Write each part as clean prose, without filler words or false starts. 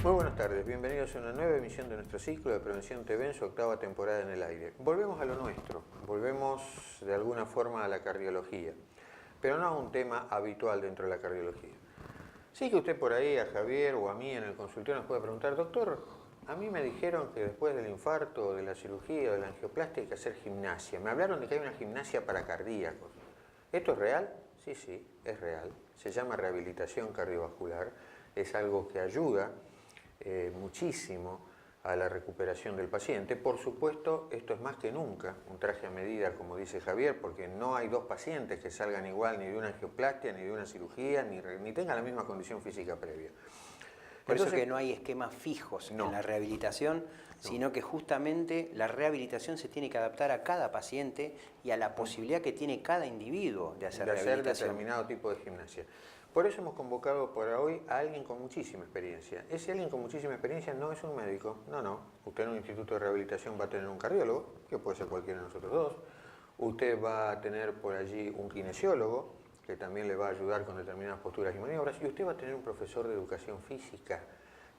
Muy buenas tardes, bienvenidos a una nueva emisión de nuestro ciclo de Prevención TV en su octava temporada en el aire. Volvemos a lo nuestro, volvemos de alguna forma a la cardiología, pero no a un tema habitual dentro de la cardiología. Sí que usted por ahí, a Javier o a mí en el consultorio nos puede preguntar: doctor, a mí me dijeron que después del infarto, de la cirugía, de la angioplastia hay que hacer gimnasia. Me hablaron de que hay una gimnasia para cardíacos. ¿Esto es real? Sí, sí, es real. Se llama rehabilitación cardiovascular, es algo que ayuda muchísimo a la recuperación del paciente. Por supuesto, esto es más que nunca un traje a medida, como dice Javier, porque no hay dos pacientes que salgan igual ni de una angioplastia, ni de una cirugía, ni tengan la misma condición física previa. Por eso que no hay esquemas fijos en la rehabilitación, sino que justamente la rehabilitación se tiene que adaptar a cada paciente y a la posibilidad que tiene cada individuo de hacer rehabilitación. Determinado tipo de gimnasia. Por eso hemos convocado para hoy a alguien con muchísima experiencia. Ese alguien con muchísima experiencia no es un médico, no. Usted en un instituto de rehabilitación va a tener un cardiólogo, que puede ser cualquiera de nosotros dos. Usted va a tener por allí un kinesiólogo, que también le va a ayudar con determinadas posturas y maniobras. Y usted va a tener un profesor de educación física,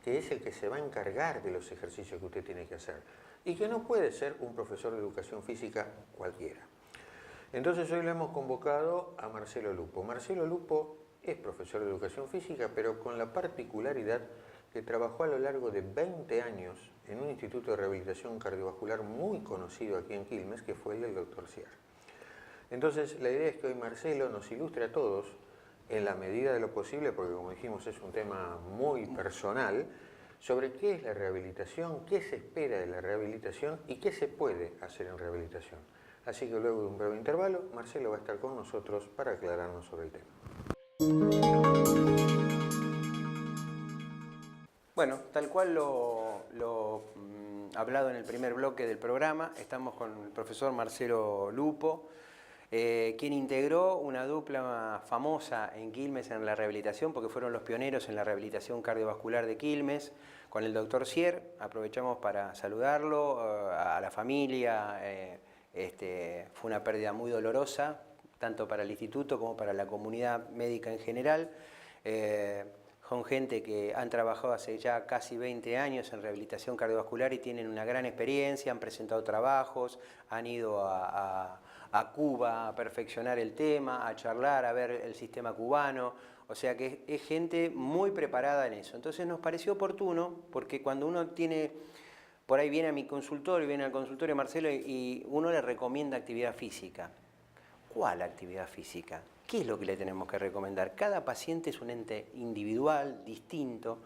que es el que se va a encargar de los ejercicios que usted tiene que hacer. Y que no puede ser un profesor de educación física cualquiera. Entonces hoy le hemos convocado a Marcelo Lupo. Marcelo Lupo es profesor de educación física, pero con la particularidad que trabajó a lo largo de 20 años en un instituto de rehabilitación cardiovascular muy conocido aquí en Quilmes, que fue el del Dr. Sier. Entonces, la idea es que hoy Marcelo nos ilustre a todos, en la medida de lo posible, porque como dijimos es un tema muy personal, sobre qué es la rehabilitación, qué se espera de la rehabilitación y qué se puede hacer en rehabilitación. Así que luego de un breve intervalo, Marcelo va a estar con nosotros para aclararnos sobre el tema. Bueno, tal cual lo hablado en el primer bloque del programa, estamos con el profesor Marcelo Lupo, quien integró una dupla famosa en Quilmes en la rehabilitación, porque fueron los pioneros en la rehabilitación cardiovascular de Quilmes, con el Dr. Sier. Aprovechamos para saludarlo, a la familia. Fue una pérdida muy dolorosa, tanto para el instituto como para la comunidad médica en general. Son gente que han trabajado hace ya casi 20 años en rehabilitación cardiovascular y tienen una gran experiencia, han presentado trabajos, han ido a Cuba a perfeccionar el tema, a charlar, a ver el sistema cubano. O sea que es gente muy preparada en eso. Entonces nos pareció oportuno, porque cuando uno tiene, por ahí viene a mi consultorio, viene al consultorio de Marcelo y uno le recomienda actividad física. ¿Cuál actividad física? ¿Qué es lo que le tenemos que recomendar? Cada paciente es un ente individual, distinto,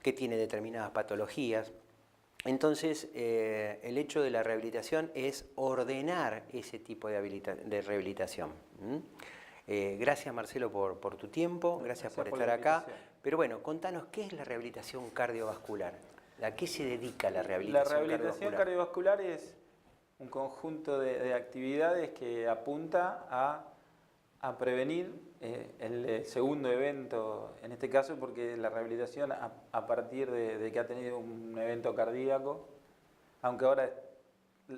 que tiene determinadas patologías. Entonces, el hecho de la rehabilitación es ordenar ese tipo de rehabilitación. Gracias, Marcelo, por tu tiempo, gracias por estar acá. Pero bueno, contanos, ¿qué es la rehabilitación cardiovascular? ¿A qué se dedica la rehabilitación cardiovascular? La rehabilitación cardiovascular es un conjunto de actividades que apunta a prevenir el segundo evento, en este caso porque la rehabilitación a partir de que ha tenido un evento cardíaco, aunque ahora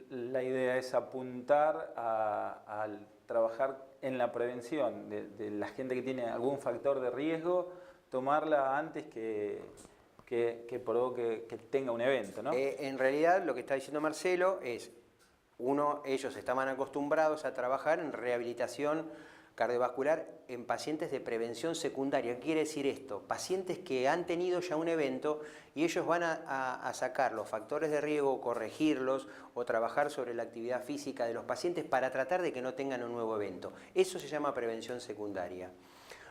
la idea es apuntar a trabajar en la prevención de la gente que tiene algún factor de riesgo, tomarla antes que que provoque que tenga un evento, ¿no? En realidad lo que está diciendo Marcelo es, ellos estaban acostumbrados a trabajar en rehabilitación cardiovascular en pacientes de prevención secundaria. ¿Qué quiere decir esto? Pacientes que han tenido ya un evento y ellos van a sacar los factores de riesgo, corregirlos o trabajar sobre la actividad física de los pacientes para tratar de que no tengan un nuevo evento. Eso se llama prevención secundaria.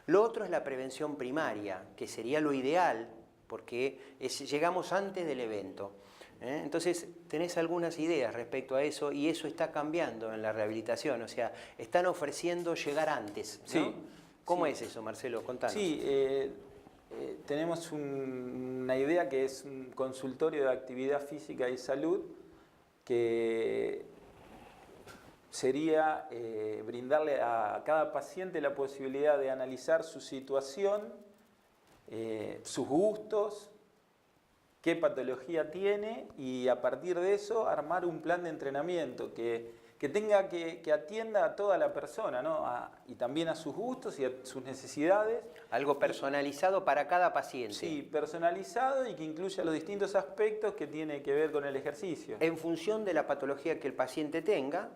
Lo otro es la prevención primaria, que sería lo ideal, porque llegamos antes del evento. Entonces, tenés algunas ideas respecto a eso y eso está cambiando en la rehabilitación, o sea, están ofreciendo llegar antes, ¿no? Sí, ¿Cómo sí. es eso, Marcelo? Contanos. Sí, tenemos una idea que es un consultorio de actividad física y salud que sería brindarle a cada paciente la posibilidad de analizar su situación, sus gustos, qué patología tiene y a partir de eso armar un plan de entrenamiento que atienda a toda la persona, ¿no? Y también a sus gustos y a sus necesidades. Algo personalizado para cada paciente. Sí, personalizado y que incluya los distintos aspectos que tiene que ver con el ejercicio. En función de la patología que el paciente tenga,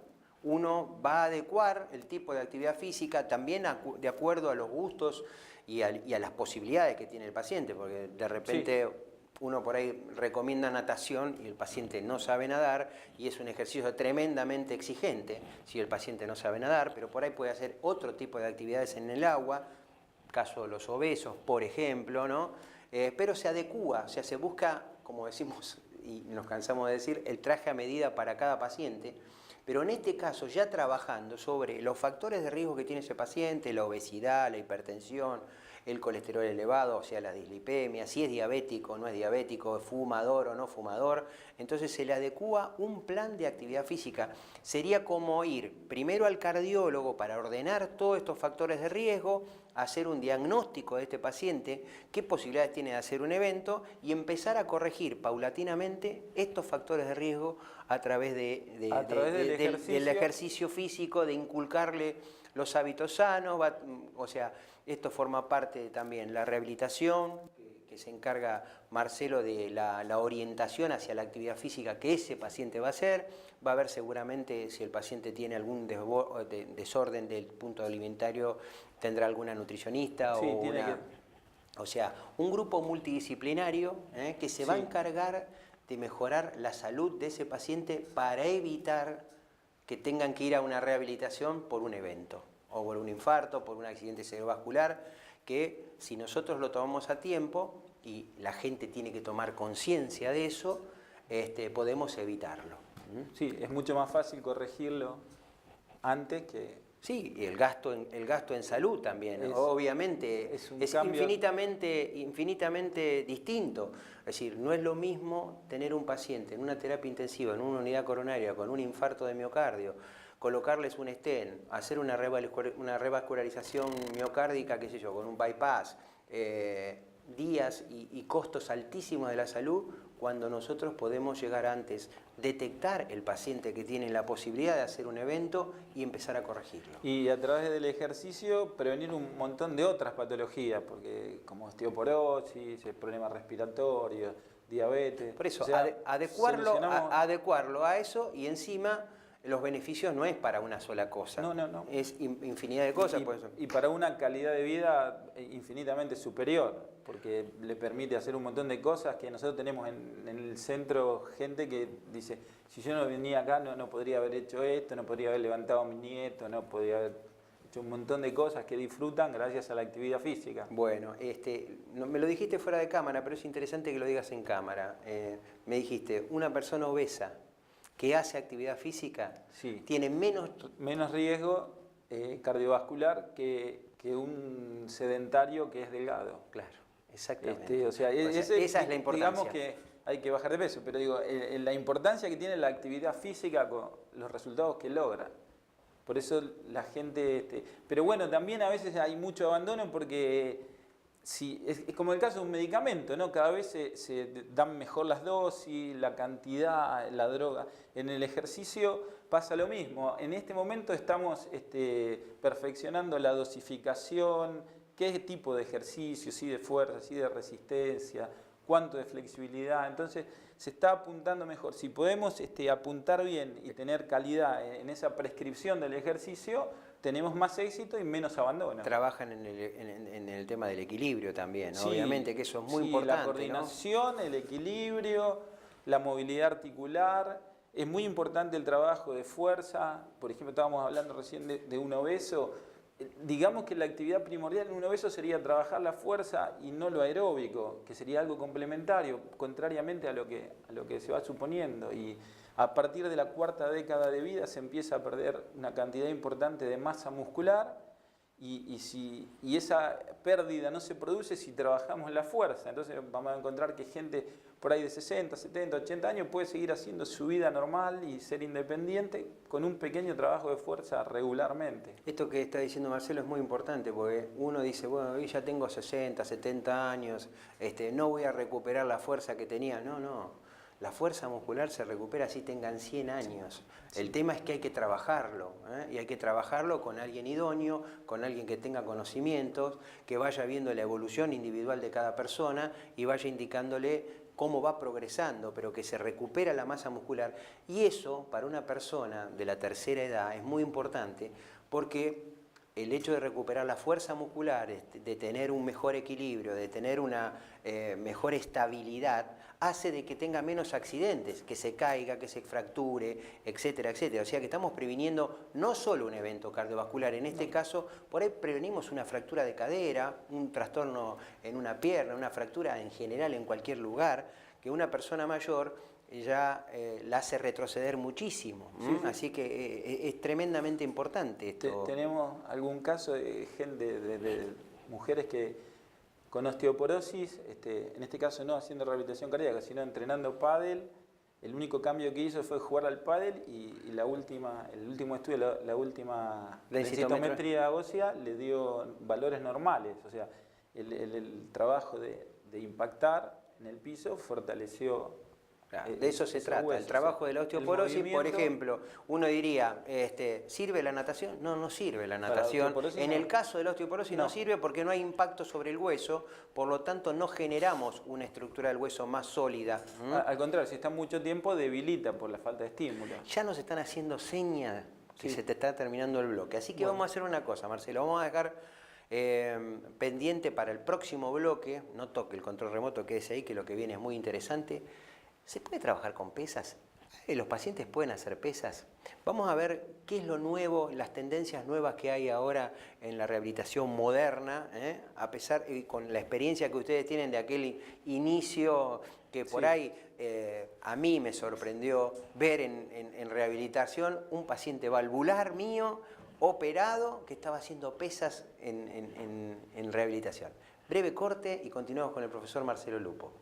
uno va a adecuar el tipo de actividad física también de acuerdo a los gustos y a las posibilidades que tiene el paciente, porque de repente uno por ahí recomienda natación y el paciente no sabe nadar y es un ejercicio tremendamente exigente si el paciente no sabe nadar, pero por ahí puede hacer otro tipo de actividades en el agua, caso de los obesos, por ejemplo, ¿no? Pero se adecúa, o sea, se busca, como decimos y nos cansamos de decir, el traje a medida para cada paciente. Pero en este caso, ya trabajando sobre los factores de riesgo que tiene ese paciente, la obesidad, la hipertensión, el colesterol elevado, o sea, la dislipemia, si es diabético o no es diabético, fumador o no fumador, entonces se le adecúa un plan de actividad física. Sería como ir primero al cardiólogo para ordenar todos estos factores de riesgo, hacer un diagnóstico de este paciente, qué posibilidades tiene de hacer un evento y empezar a corregir paulatinamente estos factores de riesgo a través del ejercicio físico, de inculcarle los hábitos sanos, o sea, esto forma parte también la rehabilitación, que se encarga Marcelo de la orientación hacia la actividad física que ese paciente va a hacer. Va a ver seguramente si el paciente tiene algún desorden del punto alimentario, tendrá alguna nutricionista Sí, o una... O sea, un grupo multidisciplinario que se va a encargar de mejorar la salud de ese paciente para evitar que tengan que ir a una rehabilitación por un evento, o por un infarto, por un accidente cerebrovascular, que si nosotros lo tomamos a tiempo y la gente tiene que tomar conciencia de eso, podemos evitarlo. Sí, es mucho más fácil corregirlo antes que... Sí, y el gasto en salud también, obviamente, es infinitamente distinto. Es decir, no es lo mismo tener un paciente en una terapia intensiva, en una unidad coronaria, con un infarto de miocardio, colocarles un stent, hacer una revascularización miocárdica, qué sé yo, con un bypass, días y costos altísimos de la salud, cuando nosotros podemos llegar antes, detectar el paciente que tiene la posibilidad de hacer un evento y empezar a corregirlo. Y a través del ejercicio prevenir un montón de otras patologías, porque como osteoporosis, problemas respiratorios, diabetes... Por eso, o sea, adecuarlo a eso y encima... Los beneficios no es para una sola cosa, no. Es infinidad de cosas. Por eso. Y para una calidad de vida infinitamente superior, porque le permite hacer un montón de cosas que nosotros tenemos en el centro, gente que dice, si yo no venía acá no podría haber hecho esto, no podría haber levantado a mi nieto, no podría haber hecho un montón de cosas que disfrutan gracias a la actividad física. Bueno, me lo dijiste fuera de cámara, pero es interesante que lo digas en cámara. Me dijiste, una persona obesa que hace actividad física tiene menos riesgo cardiovascular que un sedentario que es delgado. Claro, exactamente. Esa es la importancia. Digamos que hay que bajar de peso, pero digo, la importancia que tiene la actividad física con los resultados que logra. Por eso la gente... pero bueno, también a veces hay mucho abandono porque... Sí, es como el caso de un medicamento, ¿no? Cada vez se dan mejor las dosis, la cantidad, la droga. En el ejercicio pasa lo mismo. En este momento estamos perfeccionando la dosificación, qué tipo de ejercicio, si de fuerza, si de resistencia, cuánto de flexibilidad. Entonces se está apuntando mejor. Si podemos apuntar bien y tener calidad en esa prescripción del ejercicio, tenemos más éxito y menos abandono. Trabajan en el tema del equilibrio también, ¿no? Sí, Obviamente que eso es muy sí, importante, la coordinación, ¿no? El equilibrio, la movilidad articular. Es muy importante el trabajo de fuerza. Por ejemplo, estábamos hablando recién de un obeso. Digamos que la actividad primordial en un obeso sería trabajar la fuerza y no lo aeróbico, que sería algo complementario, contrariamente a lo que se va suponiendo. Y a partir de la 4ª década de vida se empieza a perder una cantidad importante de masa muscular y esa pérdida no se produce si trabajamos la fuerza. Entonces vamos a encontrar que gente por ahí de 60, 70, 80 años puede seguir haciendo su vida normal y ser independiente con un pequeño trabajo de fuerza regularmente. Esto que está diciendo Marcelo es muy importante porque uno dice, bueno, hoy ya tengo 60, 70 años, no voy a recuperar la fuerza que tenía. No. La fuerza muscular se recupera así tengan 100 años. Sí. El tema es que hay que trabajarlo, y hay que trabajarlo con alguien idóneo, con alguien que tenga conocimientos, que vaya viendo la evolución individual de cada persona y vaya indicándole cómo va progresando, pero que se recupera la masa muscular. Y eso, para una persona de la tercera edad, es muy importante porque el hecho de recuperar la fuerza muscular, de tener un mejor equilibrio, de tener una mejor estabilidad, hace de que tenga menos accidentes, que se caiga, que se fracture, etcétera, etcétera. O sea que estamos previniendo no solo un evento cardiovascular, en este caso, por ahí prevenimos una fractura de cadera, un trastorno en una pierna, una fractura en general en cualquier lugar, que una persona mayor ya la hace retroceder muchísimo. Sí, sí. Así que es tremendamente importante esto. Tenemos algún caso de gente, de mujeres que con osteoporosis, en este caso no haciendo rehabilitación cardíaca, sino entrenando pádel. El único cambio que hizo fue jugar al pádel y el último estudio, la última densitometría ósea le dio valores normales. O sea, el trabajo de impactar en el piso fortaleció. Claro, de eso se trata, hueso, el trabajo de la osteoporosis. Por ejemplo, uno diría, ¿sirve la natación? No, no sirve la natación. En el caso de la osteoporosis no sirve porque no hay impacto sobre el hueso, por lo tanto no generamos una estructura del hueso más sólida. Al contrario, si está mucho tiempo debilita por la falta de estímulo. Ya nos están haciendo señas que se te está terminando el bloque. Así que vamos a hacer una cosa, Marcelo, vamos a dejar pendiente para el próximo bloque, no toque el control remoto, quédese ahí, que lo que viene es muy interesante. ¿Se puede trabajar con pesas? ¿Los pacientes pueden hacer pesas? Vamos a ver qué es lo nuevo, las tendencias nuevas que hay ahora en la rehabilitación moderna, a pesar con la experiencia que ustedes tienen de aquel inicio que por ahí a mí me sorprendió ver en rehabilitación un paciente valvular mío operado que estaba haciendo pesas en rehabilitación. Breve corte y continuamos con el profesor Marcelo Lupo.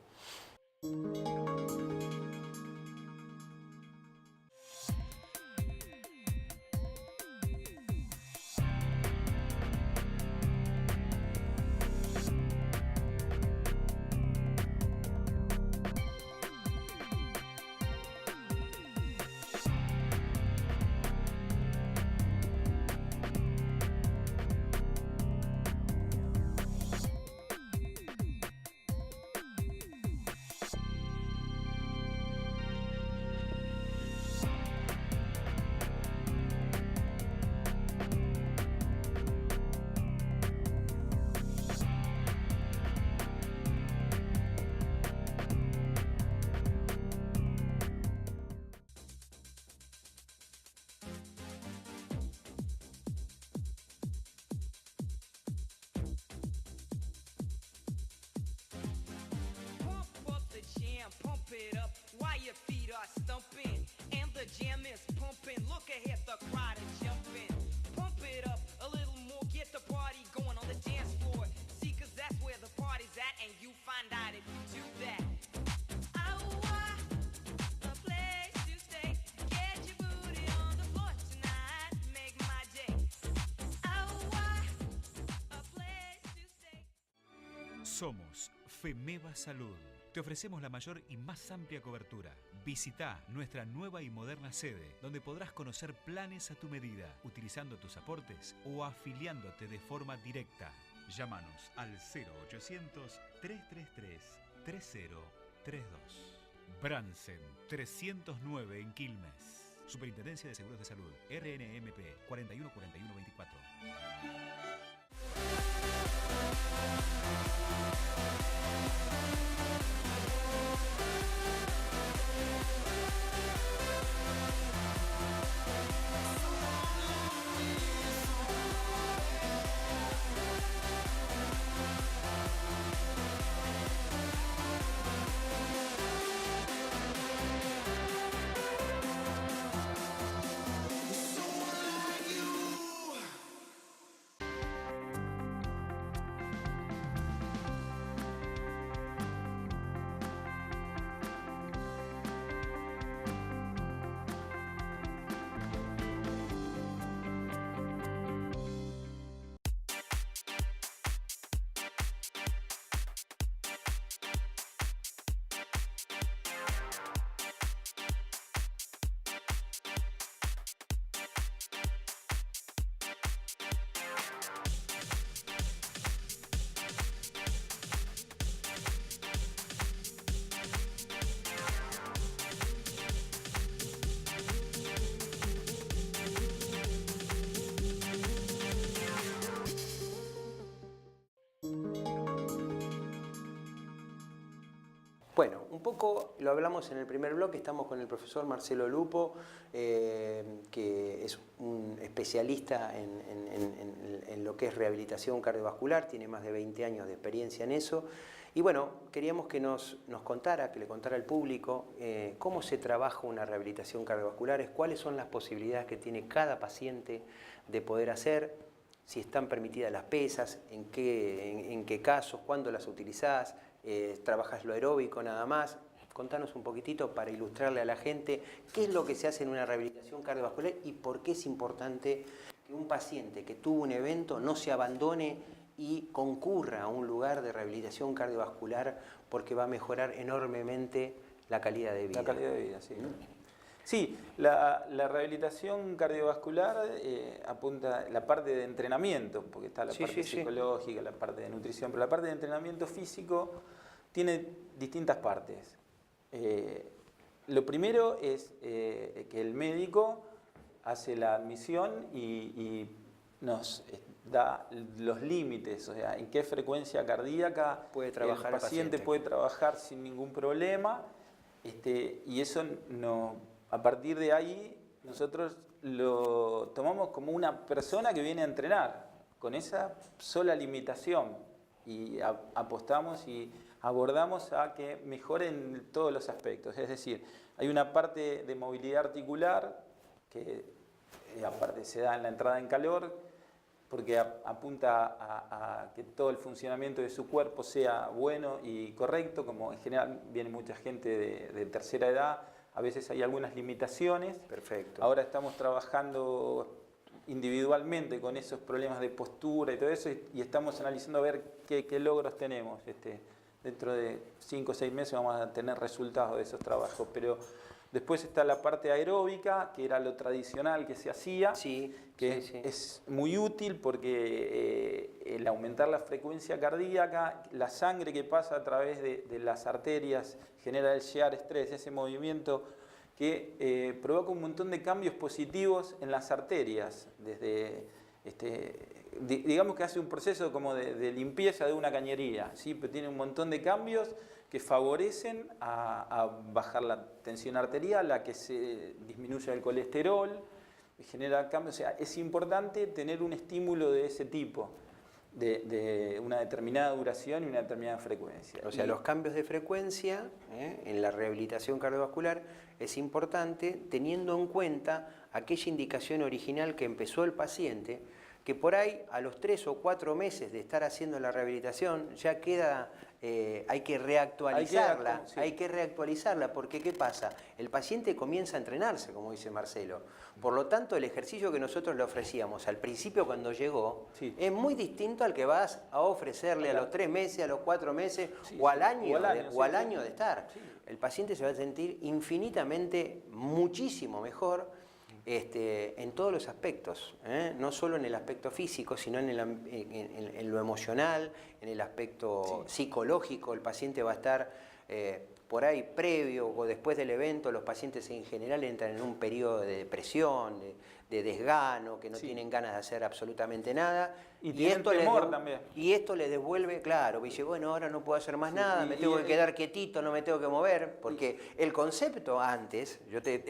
Somos FEMEVA Salud. Te ofrecemos la mayor y más amplia cobertura. Visita nuestra nueva y moderna sede, donde podrás conocer planes a tu medida, utilizando tus aportes o afiliándote de forma directa. Llámanos al 0800-333-333. 3032. Bransen 309 en Quilmes. Superintendencia de Seguros de Salud. RNMP 414124. Bueno, un poco lo hablamos en el primer bloque, estamos con el profesor Marcelo Lupo, que es un especialista en lo que es rehabilitación cardiovascular, tiene más de 20 años de experiencia en eso. Y bueno, queríamos que nos contara, que le contara al público cómo se trabaja una rehabilitación cardiovascular, cuáles son las posibilidades que tiene cada paciente de poder hacer, si están permitidas las pesas, en qué casos, cuándo las utilizás, trabajas lo aeróbico nada más. Contanos un poquitito para ilustrarle a la gente qué es lo que se hace en una rehabilitación cardiovascular y por qué es importante que un paciente que tuvo un evento no se abandone y concurra a un lugar de rehabilitación cardiovascular, porque va a mejorar enormemente la calidad de vida. La calidad de vida, sí. Sí, la rehabilitación cardiovascular apunta a la parte de entrenamiento, porque está la parte psicológica, la parte de nutrición, pero la parte de entrenamiento físico tiene distintas partes. Lo primero es que el médico hace la admisión y nos da los límites, o sea, en qué frecuencia cardíaca puede trabajar el paciente puede trabajar sin ningún problema, y eso a partir de ahí nosotros lo tomamos como una persona que viene a entrenar, con esa sola limitación, y apostamos y abordamos a que mejoren todos los aspectos. Es decir, hay una parte de movilidad articular que aparte se da en la entrada en calor, porque apunta a que todo el funcionamiento de su cuerpo sea bueno y correcto, como en general viene mucha gente de tercera edad, a veces hay algunas limitaciones. Perfecto. Ahora estamos trabajando individualmente con esos problemas de postura y todo eso, y estamos analizando a ver qué logros tenemos. Dentro de 5 o 6 meses vamos a tener resultados de esos trabajos, pero después está la parte aeróbica, que era lo tradicional que se hacía, es muy útil porque el aumentar la frecuencia cardíaca, la sangre que pasa a través de las arterias genera el shear stress, ese movimiento que provoca un montón de cambios positivos en las arterias, desde digamos que hace un proceso como de limpieza de una cañería, ¿sí? Pero tiene un montón de cambios que favorecen a bajar la tensión arterial, a que se disminuya el colesterol, genera cambios. O sea, es importante tener un estímulo de ese tipo, de una determinada duración y una determinada frecuencia. O sea, los cambios de frecuencia en la rehabilitación cardiovascular es importante teniendo en cuenta aquella indicación original que empezó el paciente, que por ahí a los 3 o 4 meses de estar haciendo la rehabilitación ya queda, hay que reactualizarla, hay que reactualizarla, porque ¿qué pasa? El paciente comienza a entrenarse, como dice Marcelo. Por lo tanto, el ejercicio que nosotros le ofrecíamos al principio cuando llegó es muy distinto al que vas a ofrecerle a los 3 meses, a los 4 meses o al año de estar. El paciente se va a sentir infinitamente muchísimo mejor. en todos los aspectos, no solo en el aspecto físico, sino en lo emocional, en el aspecto psicológico. El paciente va a estar por ahí previo o después del evento. Los pacientes en general entran en un periodo de depresión, de desgano, que no tienen ganas de hacer absolutamente nada. Y tienen temor también. Y esto le devuelve, claro, dice, bueno, ahora no puedo hacer más nada, me tengo que quedar quietito, no me tengo que mover, porque el concepto antes, yo te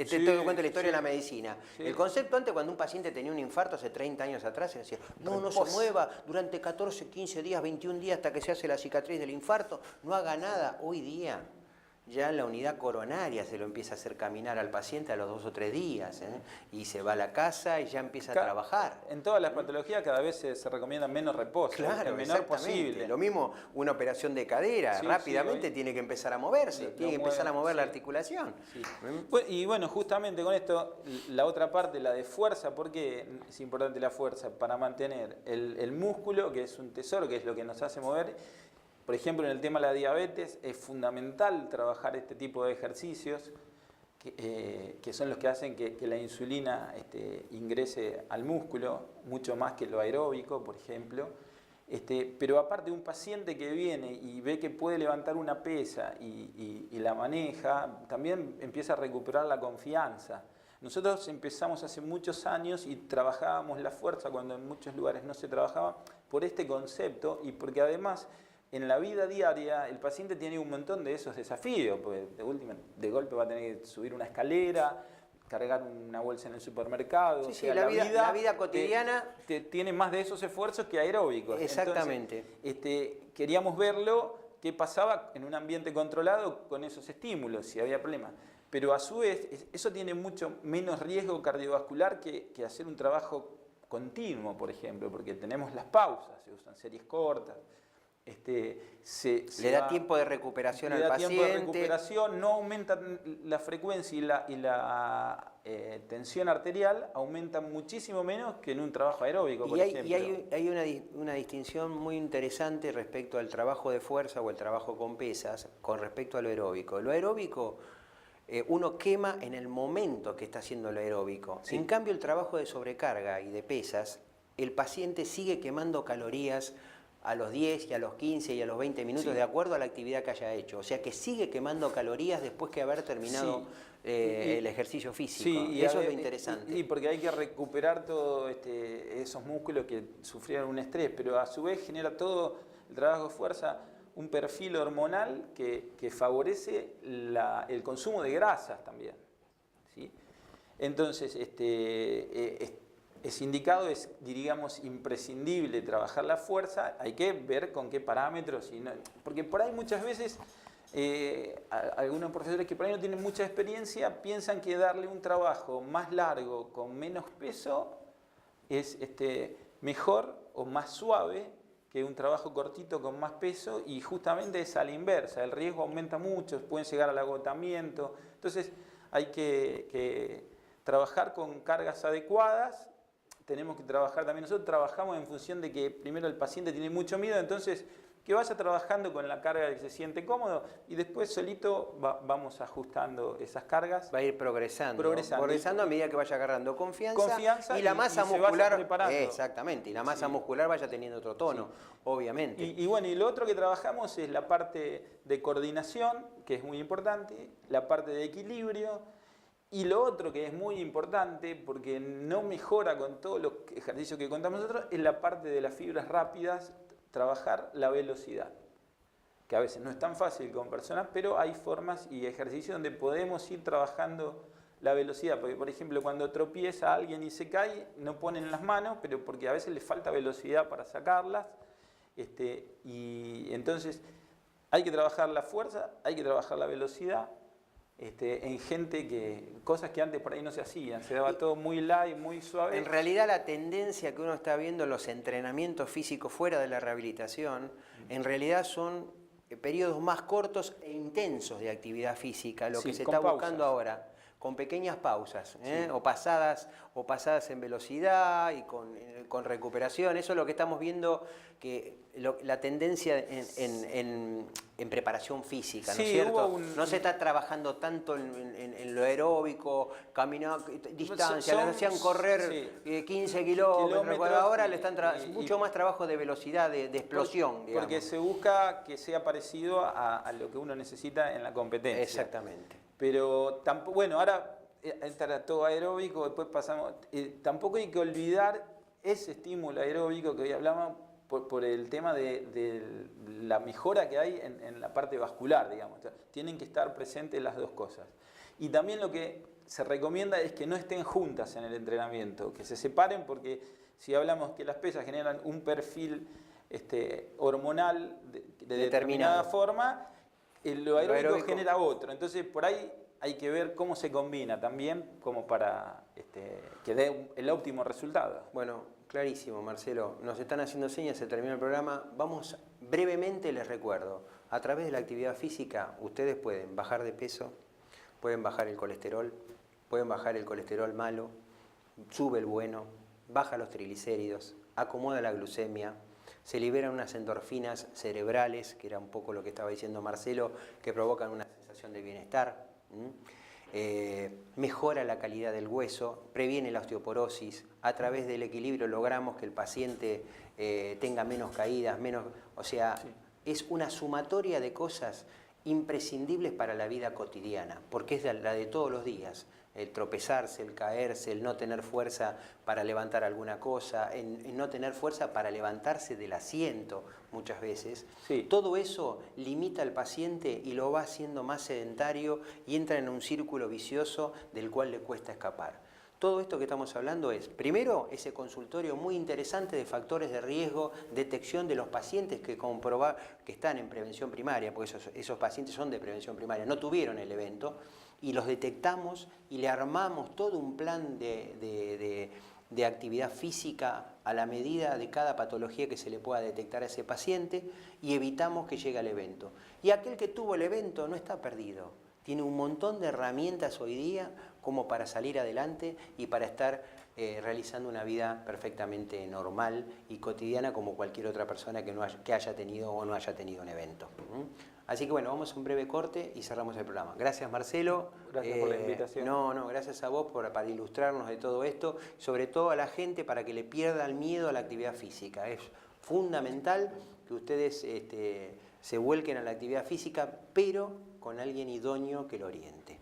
cuento la historia de la medicina, el concepto antes, cuando un paciente tenía un infarto hace 30 años atrás, se decía, no se mueva durante 14, 15 días, 21 días hasta que se hace la cicatriz del infarto, no haga nada. Hoy día ya la unidad coronaria se lo empieza a hacer caminar al paciente a los 2 o 3 días, y se va a la casa y ya empieza a trabajar. En todas las patologías cada vez se recomienda menos reposo, claro, el menor posible. Lo mismo una operación de cadera, rápidamente tiene que empezar a moverse, tiene que empezar a mover la articulación. Sí. Y bueno, justamente con esto, la otra parte, la de fuerza, porque es importante la fuerza para mantener el músculo, que es un tesoro, que es lo que nos hace mover. Por ejemplo, en el tema de la diabetes es fundamental trabajar este tipo de ejercicios que son los que hacen que la insulina ingrese al músculo, mucho más que lo aeróbico, por ejemplo. Pero aparte, un paciente que viene y ve que puede levantar una pesa y la maneja, también empieza a recuperar la confianza. Nosotros empezamos hace muchos años y trabajábamos la fuerza cuando en muchos lugares no se trabajaba por este concepto y porque además en la vida diaria el paciente tiene un montón de esos desafíos, porque de golpe va a tener que subir una escalera, cargar una bolsa en el supermercado. Sí, la vida cotidiana tiene más de esos esfuerzos que aeróbicos. Exactamente. Entonces, queríamos verlo, qué pasaba en un ambiente controlado con esos estímulos, si había problemas. Pero a su vez, eso tiene mucho menos riesgo cardiovascular que hacer un trabajo continuo, por ejemplo, porque tenemos las pausas, se usan series cortas. Le da tiempo de recuperación al paciente. Tiempo de recuperación, no aumenta la frecuencia y la tensión arterial, aumenta muchísimo menos que en un trabajo aeróbico, por ejemplo. Y hay una distinción muy interesante respecto al trabajo de fuerza o el trabajo con pesas con respecto a lo aeróbico. Lo aeróbico uno quema en el momento que está haciendo lo aeróbico. En cambio, el trabajo de sobrecarga y de pesas, el paciente sigue quemando calorías a los 10 y a los 15 y a los 20 minutos de acuerdo a la actividad que haya hecho. O sea que sigue quemando calorías después que haber terminado el ejercicio físico. Y eso es lo interesante. Y porque hay que recuperar todos esos músculos que sufrieron un estrés, pero a su vez genera todo el trabajo de fuerza un perfil hormonal que favorece el consumo de grasas también. ¿Sí? Entonces, es indicado, diríamos, imprescindible trabajar la fuerza, hay que ver con qué parámetros, porque por ahí muchas veces algunos profesores que por ahí no tienen mucha experiencia piensan que darle un trabajo más largo con menos peso es mejor o más suave que un trabajo cortito con más peso, y justamente es a la inversa, el riesgo aumenta mucho, pueden llegar al agotamiento. Entonces hay que trabajar con cargas adecuadas. Tenemos que trabajar también, nosotros trabajamos en función de que primero el paciente tiene mucho miedo, entonces que vaya trabajando con la carga que se siente cómodo y después solito vamos ajustando esas cargas. Va a ir progresando a medida que vaya agarrando confianza y la masa muscular, exactamente, y la masa muscular vaya teniendo otro tono, obviamente. Y bueno, y lo otro que trabajamos es la parte de coordinación, que es muy importante, la parte de equilibrio. Y lo otro que es muy importante, porque no mejora con todos los ejercicios que contamos nosotros, es la parte de las fibras rápidas, trabajar la velocidad, que a veces no es tan fácil con personas, pero hay formas y ejercicios donde podemos ir trabajando la velocidad, porque por ejemplo cuando tropieza alguien y se cae, no ponen las manos, pero porque a veces les falta velocidad para sacarlas, y entonces hay que trabajar la fuerza, hay que trabajar la velocidad, en gente cosas que antes por ahí no se hacían, se daba todo muy light, muy suave. En realidad la tendencia que uno está viendo en los entrenamientos físicos fuera de la rehabilitación, en realidad son periodos más cortos e intensos de actividad física, lo que se está buscando ahora. con pequeñas pausas, o pasadas en velocidad y con recuperación. Eso es lo que estamos viendo, que la tendencia en preparación física, ¿no es cierto? No se está trabajando tanto en lo aeróbico, caminar, distancia, les hacían correr 15 kilómetros, ahora le están mucho más trabajo de velocidad, de explosión, digamos. Porque se busca que sea parecido a lo que uno necesita en la competencia. Exactamente. Pero tampoco, bueno, ahora entra todo aeróbico, después pasamos. Tampoco hay que olvidar ese estímulo aeróbico que hoy hablamos por el tema de la mejora que hay en la parte vascular, digamos. O sea, tienen que estar presentes las dos cosas. Y también lo que se recomienda es que no estén juntas en el entrenamiento, que se separen, porque si hablamos que las pesas generan un perfil hormonal de determinada forma, lo aeróbico genera otro. Entonces, por ahí hay que ver cómo se combina también, como para que dé el óptimo resultado. Bueno, clarísimo, Marcelo. Nos están haciendo señas, se terminó el programa. Vamos, brevemente les recuerdo, a través de la actividad física, ustedes pueden bajar de peso, pueden bajar el colesterol malo, sube el bueno, baja los triglicéridos, acomoda la glucemia, se liberan unas endorfinas cerebrales, que era un poco lo que estaba diciendo Marcelo, que provocan una sensación de bienestar, mejora la calidad del hueso, previene la osteoporosis, a través del equilibrio logramos que el paciente tenga menos caídas, o sea, es una sumatoria de cosas imprescindibles para la vida cotidiana, porque es la de todos los días. El tropezarse, el caerse, el no tener fuerza para levantar alguna cosa, el no tener fuerza para levantarse del asiento muchas veces. Sí. Todo eso limita al paciente y lo va haciendo más sedentario y entra en un círculo vicioso del cual le cuesta escapar. Todo esto que estamos hablando es, primero, ese consultorio muy interesante de factores de riesgo, detección de los pacientes que están en prevención primaria, porque esos pacientes son de prevención primaria, no tuvieron el evento, y los detectamos y le armamos todo un plan de actividad física a la medida de cada patología que se le pueda detectar a ese paciente y evitamos que llegue al evento. Y aquel que tuvo el evento no está perdido, tiene un montón de herramientas hoy día como para salir adelante y para estar realizando una vida perfectamente normal y cotidiana como cualquier otra persona que haya tenido o no haya tenido un evento. Así que bueno, vamos a un breve corte y cerramos el programa. Gracias, Marcelo. Gracias por la invitación. No, gracias a vos para ilustrarnos de todo esto, sobre todo a la gente para que le pierda el miedo a la actividad física. Es fundamental que ustedes se vuelquen a la actividad física, pero con alguien idóneo que lo oriente.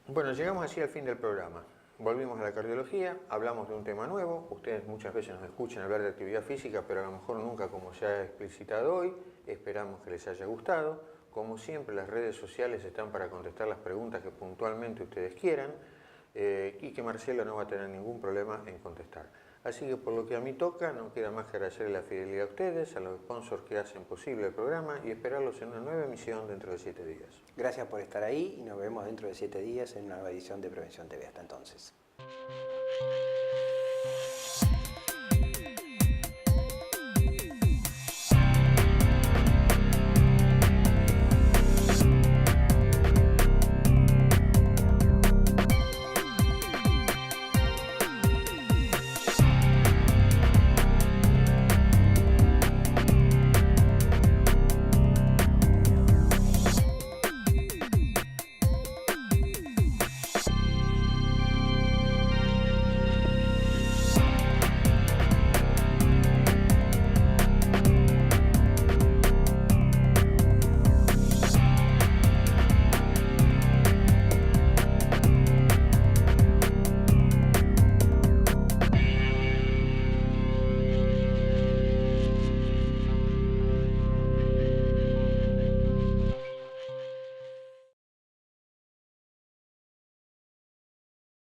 Bueno, llegamos así al fin del programa. Volvimos a la cardiología, hablamos de un tema nuevo. Ustedes muchas veces nos escuchan hablar de actividad física, pero a lo mejor nunca como se ha explicitado hoy. Esperamos que les haya gustado. Como siempre, las redes sociales están para contestar las preguntas que puntualmente ustedes quieran y que Marcelo no va a tener ningún problema en contestar. Así que por lo que a mí toca, no queda más que agradecerle la fidelidad a ustedes, a los sponsors que hacen posible el programa y esperarlos en una nueva emisión dentro de 7 días. Gracias por estar ahí y nos vemos dentro de 7 días en una nueva edición de Prevención TV. Hasta entonces.